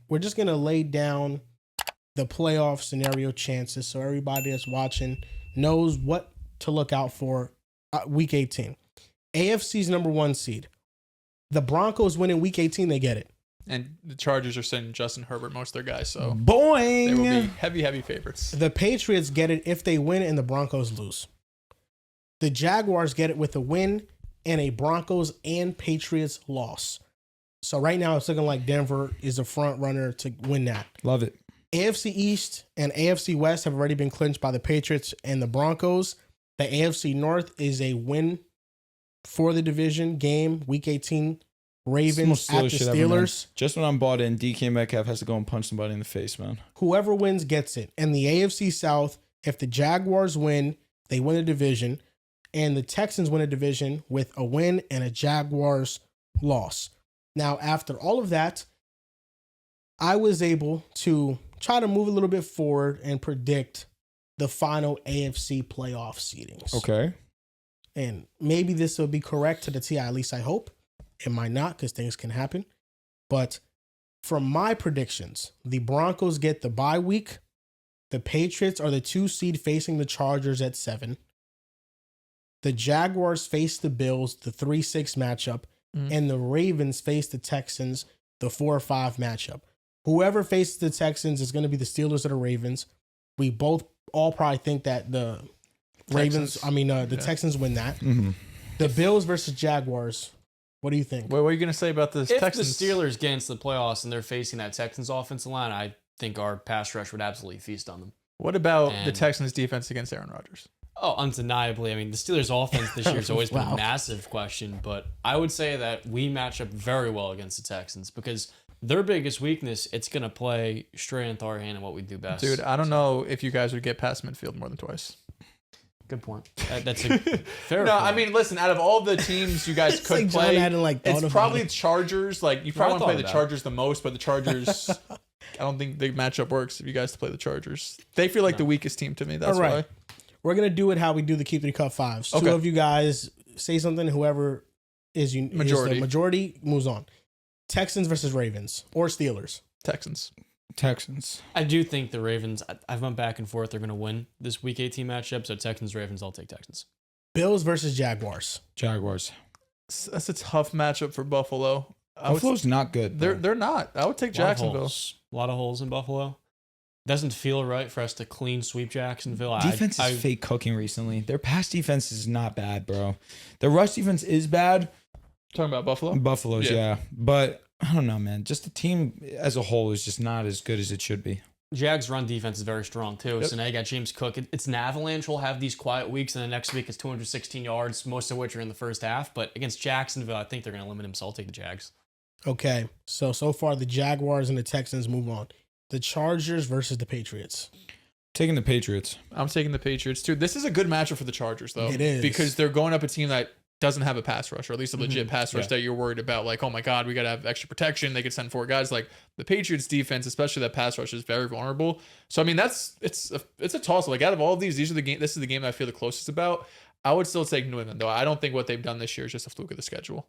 we're just going to lay down the playoff scenario chances so everybody that's watching knows what to look out for week 18. AFC's number 1 seed. The Broncos win in week 18, they get it. And the Chargers are sending Justin Herbert, most of their guys, so boing, they will be heavy favorites. The Patriots get it if they win and the Broncos lose. The Jaguars get it with a win and a Broncos and Patriots loss. So right now it's looking like Denver is the front runner to win that. Love it. AFC East and AFC West have already been clinched by the Patriots and the Broncos. The AFC North is a win for the division game, week 18. Ravens at the Steelers. Just when I'm bought in, DK Metcalf has to go and punch somebody in the face, man. Whoever wins gets it. And the AFC South, if the Jaguars win, they win a division. And the Texans win a division with a win and a Jaguars loss. Now, after all of that, I was able to try to move a little bit forward and predict the final AFC playoff seedings. Okay. And maybe this will be correct to the T, at least I hope. It might not because things can happen. But from my predictions, the Broncos get the bye week. The Patriots are the 2 seed facing the Chargers at 7. The Jaguars face the Bills, the 3-6 matchup. And the Ravens face the Texans, the 4-5 matchup. Whoever faces the Texans is going to be the Steelers or the Ravens. We both all probably think that the Texans win that. Mm-hmm. The Bills versus Jaguars. What do you think? What are you going to say about the Texans? If the Steelers get into the playoffs and they're facing that Texans offensive line, I think our pass rush would absolutely feast on them. What about the Texans defense against Aaron Rodgers? Oh, undeniably. I mean, the Steelers offense this year has always been a massive question, but I would say that we match up very well against the Texans because their biggest weakness, it's going to play straight into our hand and what we do best. Dude, I don't know if you guys would get past midfield more than twice. Good point. That's a fair point. I mean, listen, out of all the teams you guys could play, it's probably Chargers. Like, you probably want to play the Chargers the most, but the Chargers, I don't think the matchup works if you guys play the Chargers. They feel like the weakest team to me. That's why. We're going to do it how we do the Keep the Cup 5s. Okay. 2 of you guys say something. Whoever is the majority moves on. Texans versus Ravens or Steelers. Texans. I do think the Ravens, I've went back and forth, they're going to win this Week 18 matchup. So Texans, Ravens, I'll take Texans. Bills versus Jaguars. That's a tough matchup for Buffalo. Buffalo's not good. They're not. I would take Jacksonville. A lot of holes in Buffalo. Doesn't feel right for us to clean sweep Jacksonville. Defense is fake cooking recently. Their pass defense is not bad, bro. Their rush defense is bad. Talking about Buffalo? Buffalo's, yeah. But I don't know, man. Just the team as a whole is just not as good as it should be. Jags' run defense is very strong, too. Yep. So now you got James Cook. It's an Avalanche. We'll have these quiet weeks, and the next week it's 216 yards, most of which are in the first half. But against Jacksonville, I think they're going to limit him, so I'll take the Jags. Okay. So far, the Jaguars and the Texans move on. The Chargers versus the Patriots. Taking the Patriots. I'm taking the Patriots, too. This is a good matchup for the Chargers, though. It is. Because they're going up a team that doesn't have a pass rush, or at least a legit pass rush that you're worried about. Like, oh my God, we got to have extra protection. They could send 4 guys. Like, the Patriots defense, especially that pass rush, is very vulnerable. So, I mean, it's a toss. Like, out of all of these, this is the game that I feel the closest about. I would still take New England, though. I don't think what they've done this year is just a fluke of the schedule.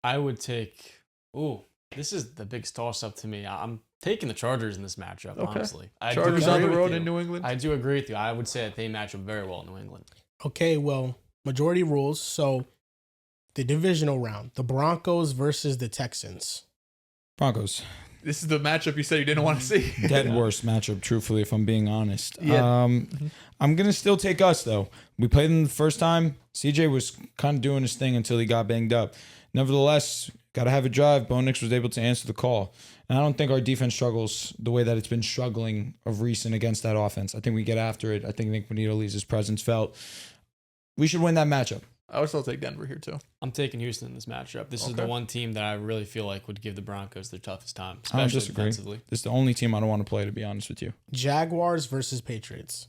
I would take... Ooh, this is the big toss-up to me. I'm taking the Chargers in this matchup, honestly. Chargers on the road in New England? I do agree with you. I would say that they match up very well in New England. Okay, well, majority rules. So, the divisional round. The Broncos versus the Texans. Broncos. This is the matchup you said you didn't want to see. Dead worst matchup, truthfully, if I'm being honest. Yeah. I'm going to still take us, though. We played them the first time. CJ was kind of doing his thing until he got banged up. Nevertheless, got to have a drive. Bo Nix was able to answer the call. And I don't think our defense struggles the way that it's been struggling of recent against that offense. I think we get after it. I think Nick Bonito leaves his presence felt. We should win that matchup. I would still take Denver here, too. I'm taking Houston in this matchup. This is the one team that I really feel like would give the Broncos their toughest time, especially defensively. This is the only team I don't want to play, to be honest with you. Jaguars versus Patriots.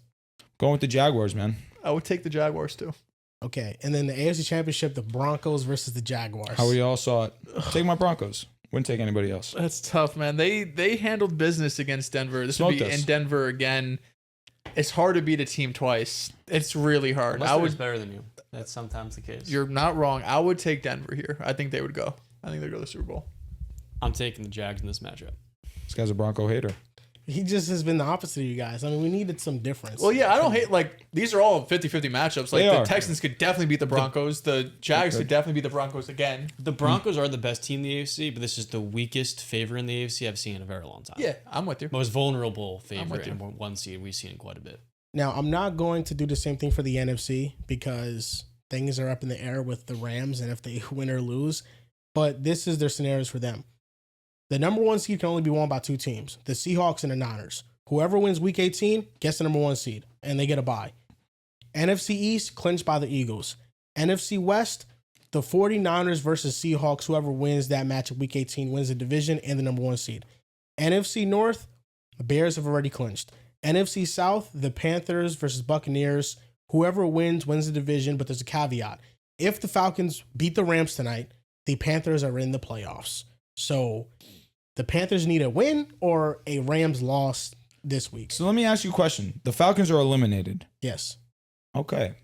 Going with the Jaguars, man. I would take the Jaguars, too. Okay, and then the AFC Championship, the Broncos versus the Jaguars. How we all saw it. Take my Broncos. Wouldn't take anybody else. That's tough, man. They handled business against Denver. This would be in Denver again. It's hard to beat a team twice. It's really hard. Unless better than you. That's sometimes the case. You're not wrong. I would take Denver here. I think they would go. I think they'd go to the Super Bowl. I'm taking the Jags in this matchup. This guy's a Bronco hater. He just has been the opposite of you guys. I mean, we needed some difference. Well, yeah, I don't hate, like, these are all 50-50 matchups. Like, the Texans could definitely beat the Broncos. The Jags could definitely beat the Broncos again. The Broncos are the best team in the AFC, but this is the weakest favor in the AFC I've seen in a very long time. Yeah, I'm with you. Most vulnerable favorite and one seed we've seen quite a bit. Now, I'm not going to do the same thing for the NFC because things are up in the air with the Rams and if they win or lose. But this is their scenarios for them. The number one seed can only be won by two teams, the Seahawks and the Niners. Whoever wins week 18 gets the number one seed, and they get a bye. NFC East, clinched by the Eagles. NFC West, the 49ers versus Seahawks. Whoever wins that matchup week 18 wins the division and the number one seed. NFC North, the Bears have already clinched. NFC South, the Panthers versus Buccaneers. Whoever wins the division, but there's a caveat. If the Falcons beat the Rams tonight, the Panthers are in the playoffs. So the Panthers need a win or a Rams loss this week. So let me ask you a question. The Falcons are eliminated. Yes. Okay.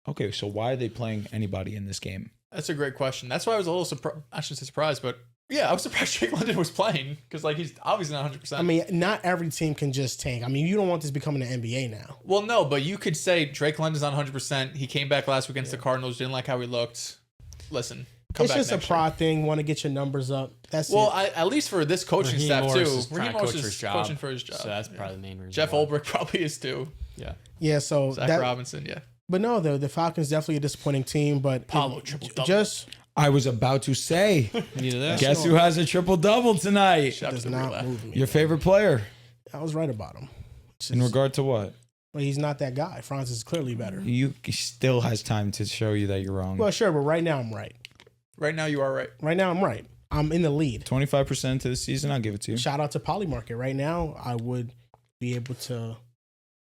Okay, so why are they playing anybody in this game? That's a great question. That's why I was a little surprised. I shouldn't say surprised, but yeah, I was surprised Drake London was playing because, like, he's obviously not 100%. I mean, not every team can just tank. I mean, you don't want this becoming an NBA now. Well, no, but you could say Drake London's not 100%. He came back last week against the Cardinals, didn't like how he looked. Listen, come it's back just a next prod thing. Want to get your numbers up. That's well, it. at least for this coaching Raheem staff Morris too. is Raheem trying to Morris coach for is his job. coaching for his job. So that's probably the main reason. Jeff why. Ulbrich probably is too. Yeah. So Zach Robinson, yeah. But no, the Falcons definitely a disappointing team. But Paulo triple-double. Just I was about to say, Neither that. guess who has a triple-double tonight? Shout out does to the not relay. move me. Your favorite player? I was right about him. It's In just- regard to what? well, he's not that guy. Franz is clearly better. You still has time to show you that you're wrong. Well, sure, but right now I'm right. Right now, you are right. Right now I'm right. I'm in the lead. 25% to the season, I'll give it to you. Shout out to Polymarket. Right now, I would be able to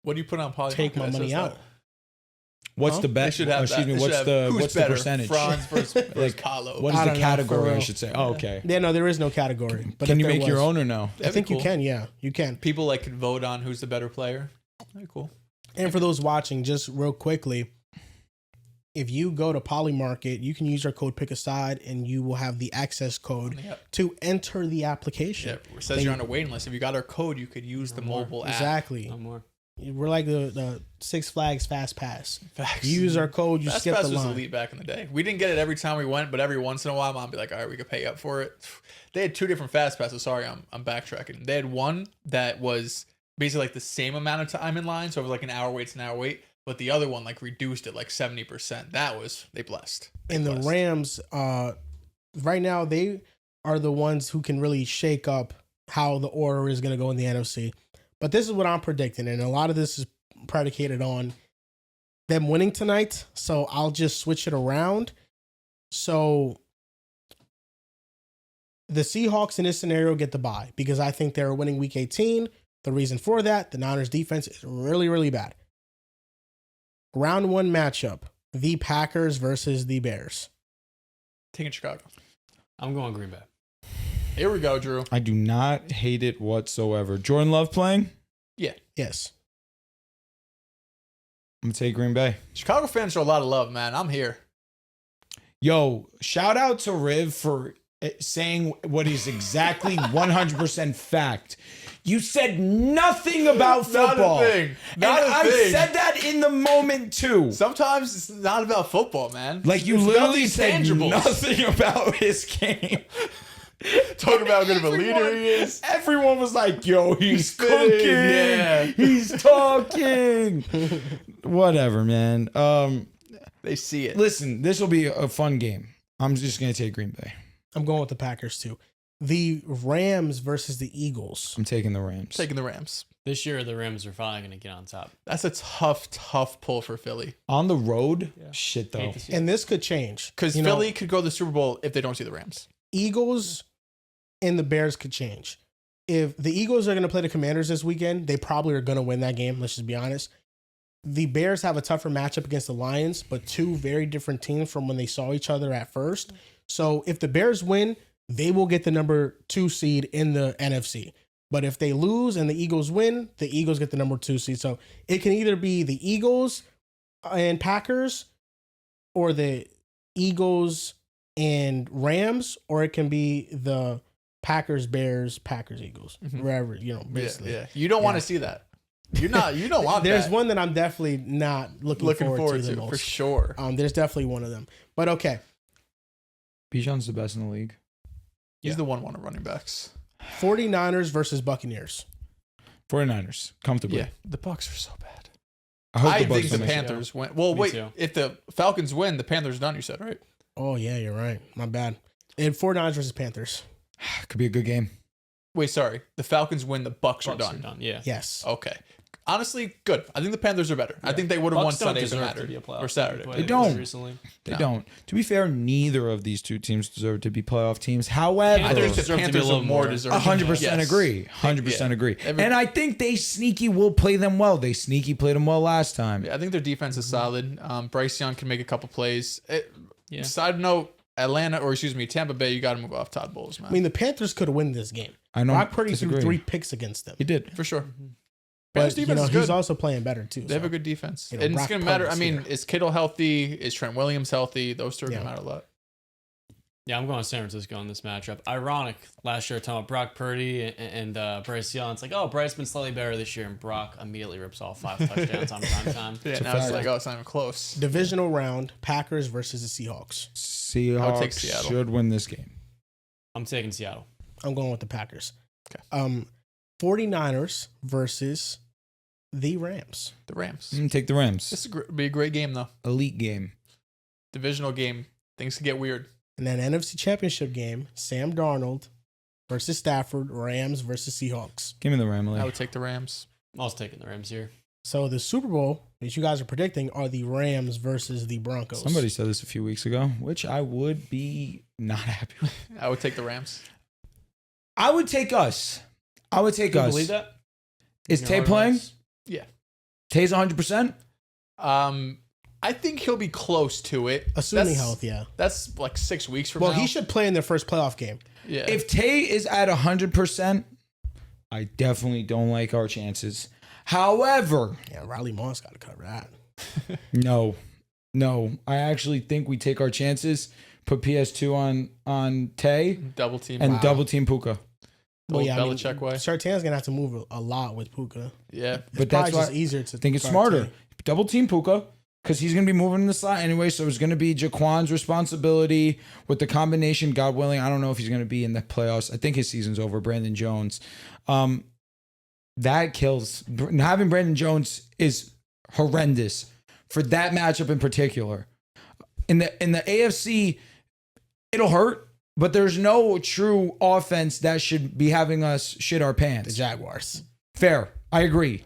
What do you put on Poly? take my money out. What's the They bet? should have Excuse that. me. They should have What's the better, percentage? Franz versus Like, Paulo. What I is the don't know, for category? I real. should say. Oh, okay. Yeah, no, there is no category. But Can if you there make your was- own or no? I think cool. you can. Yeah, you can. People like could vote on who's the better player. Very cool. And for those watching, just real quickly, if you go to Polymarket, you can use our code PICKASIDE and you will have the access code Yep. to enter the application. Yeah, it says you're on a waiting list. If you got our code, you could use the mobile app. Exactly. No more. We're like the Six Flags Fast Pass. Facts. You use our code, you Fast skip Pass the was line. elite back in the day. We didn't get it every time we went, but every once in a while, Mom would be like, "All right, we could pay up for it." They had two different Fast Passes. Sorry, I'm backtracking. They had one that was basically like the same amount of time in line, so it was like an hour wait to an hour wait. But the other one like reduced it like 70%. That was they blessed. And the Rams, right now, they are the ones who can really shake up how the order is going to go in the NFC. But this is what I'm predicting, and a lot of this is predicated on them winning tonight. So I'll just switch it around. So the Seahawks in this scenario get the bye because I think they're winning week 18. The reason for that, the Niners defense is really, really bad. Round one matchup, the Packers versus the Bears. taking Chicago. I'm going Green Bay. Here we go, Drew. I do not hate it whatsoever. Jordan Love playing? Yeah. Yes. I'm going to take Green Bay. Chicago fans show a lot of love, man. I'm here. Yo, shout out to Riv for saying what is exactly 100% fact. You said nothing about football. Not a thing. Not and a I thing. said that in the moment too. Sometimes it's not about football, man. Like you It's about literally these said tangibles. nothing about his game. Talking about how good of a leader he is. Everyone was like, yo, he's spitting, cooking. yeah. He's talking. Whatever, man. They see it. Listen, this will be a fun game. I'm just going to take Green Bay. I'm going with the Packers too. The Rams versus the Eagles. I'm taking the Rams. Taking the Rams. This year, the Rams are finally going to get on top. That's a tough pull for Philly. On the road? Shit, though. Hate to see it. And this could change. Because You know, Philly could go to the Super Bowl if they don't see the Rams. Eagles and the Bears could change. If the Eagles are going to play the Commanders this weekend, they probably are going to win that game. Let's just be honest. The Bears have a tougher matchup against the Lions, but two very different teams from when they saw each other at first. So if the Bears win, they will get the number 2 seed in the NFC. But if they lose and the Eagles win, the Eagles get the number 2 seed. So it can either be the Eagles and Packers or the Eagles and Rams, or it can be the Packers, Bears, Packers, Eagles, wherever, basically. Yeah. You don't want to see that. You don't want There's that. one that I'm definitely not looking forward to the most. for sure. There's definitely one of them. But okay. Bijan's the best in the league. He's the one of running backs. 49ers versus Buccaneers. 49ers, comfortably. Yeah. The Bucs are so bad. I think the don't make it. Panthers win. Well, wait. too. If the Falcons win, the Panthers done, you said, right? Oh, yeah, you're right. My bad. And 49ers versus Panthers. Could be a good game. Wait, sorry. The Falcons win, the Bucs are Bucks done. are done. Yeah. Yes. Okay. Honestly, good. I think the Panthers are better. I think they would have won Bucks don't Sunday if it deserve to mattered. be a playoff Or Saturday. team. They don't. Recently. They No. don't. To be fair, neither of these two teams deserve to be playoff teams. However, I think the deserve to be a Panthers little are more more. deserving. 100% Yes. agree. 100% Yeah. agree. Every- And I think they sneaky will play them well. They sneaky played them well last time. Yeah, I think their defense is solid. Bryce Young can make a couple plays. Yeah. Side note, Tampa Bay, you got to move off Todd Bowles, man. I mean, the Panthers could win this game. I know. Brock Purdy threw disagree. 3 picks against them. He did. for sure. But, Panthers defense is good. he's also playing better, too. They have a good defense. You know, And it's Brock going to matter. I Purdy's mean, here. is Kittle healthy? Is Trent Williams healthy? Those two are going Yeah. to matter a lot. Yeah, I'm going San Francisco in this matchup. Ironic, last year talking about Brock Purdy and Bryce Young. It's like, oh, Bryce been slightly better this year, and Brock immediately rips off 5 touchdowns on prime time. Yeah, a now it's fact. like, oh, it's not even close. Divisional round, Packers versus the Seahawks. Seahawks take Seattle. should win this game. I'm taking Seattle. I'm going with the Packers. Okay. 49ers versus the Rams. The Rams. I'm going to take the Rams. This would be a great game, though. Elite game. Divisional game. Things could get weird. And then NFC Championship game, Sam Darnold versus Stafford, Rams versus Seahawks. Give me the I Ramley. would take the Rams. I was taking the Rams here. So the Super Bowl that you guys are predicting are the Rams versus the Broncos. Somebody said this a few weeks ago, which I would be not happy with. I would take the Rams. I would take us. I would take Can you us. believe that? Is In Tay your playing? eyes? Yeah. Tay's 100%? I think he'll be close to it. Assuming That's- health, yeah. That's like 6 weeks from Well, now. he should play in their first playoff game. Yeah. If Tay is at 100%, I definitely don't like our chances. However, Yeah, Riley Moss got to cover that. no. I actually think we take our chances, put PS2 on Tay, double team. and double team Puka. Old I mean, Belichick way. Sertan's going to have to move a lot with Puka. Yeah. It's But probably that's why just easier to I think it's guard smarter. Tay. Double team Puka, because he's going to be moving in the slot anyway, so it's going to be Jaquan's responsibility with the combination, God willing. I don't know if he's going to be in the playoffs. I think his season's over, Brandon Jones. That kills. Having Brandon Jones is horrendous for that matchup in particular. In the AFC, it'll hurt, but there's no true offense that should be having us shit our The pants. Jaguars. Fair. I agree.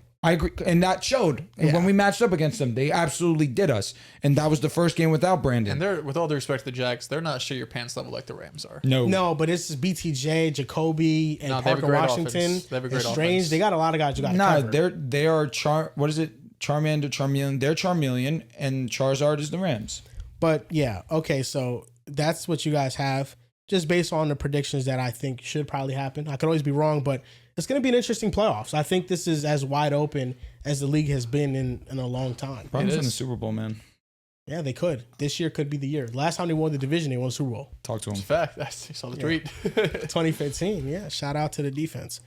And that showed. And when we matched up against them, they absolutely did us. And that was the first game without Brandon. And they're, with all due respect to the Jags, they're not shit your pants level like the Rams are. No, but it's BTJ, Jacoby, and No, they have a Parker great Washington. offense. They have a great and Strange. offense. They got a lot of guys you got to cover. they are Charmeleon. They're Charmeleon, and Charizard is the Rams. But yeah, okay, so that's what you guys have. Just based on the predictions that I think should probably happen. I could always be wrong, but it's going to be an interesting playoffs. I think this is as wide open as the league has been in a long time. Rams in is. the Super Bowl, man. Yeah, they could. This year could be the year. Last time they won the division, they won the Super Bowl. Talk to It's him. a fact. I saw the tweet. 2015, yeah. Shout out to the defense.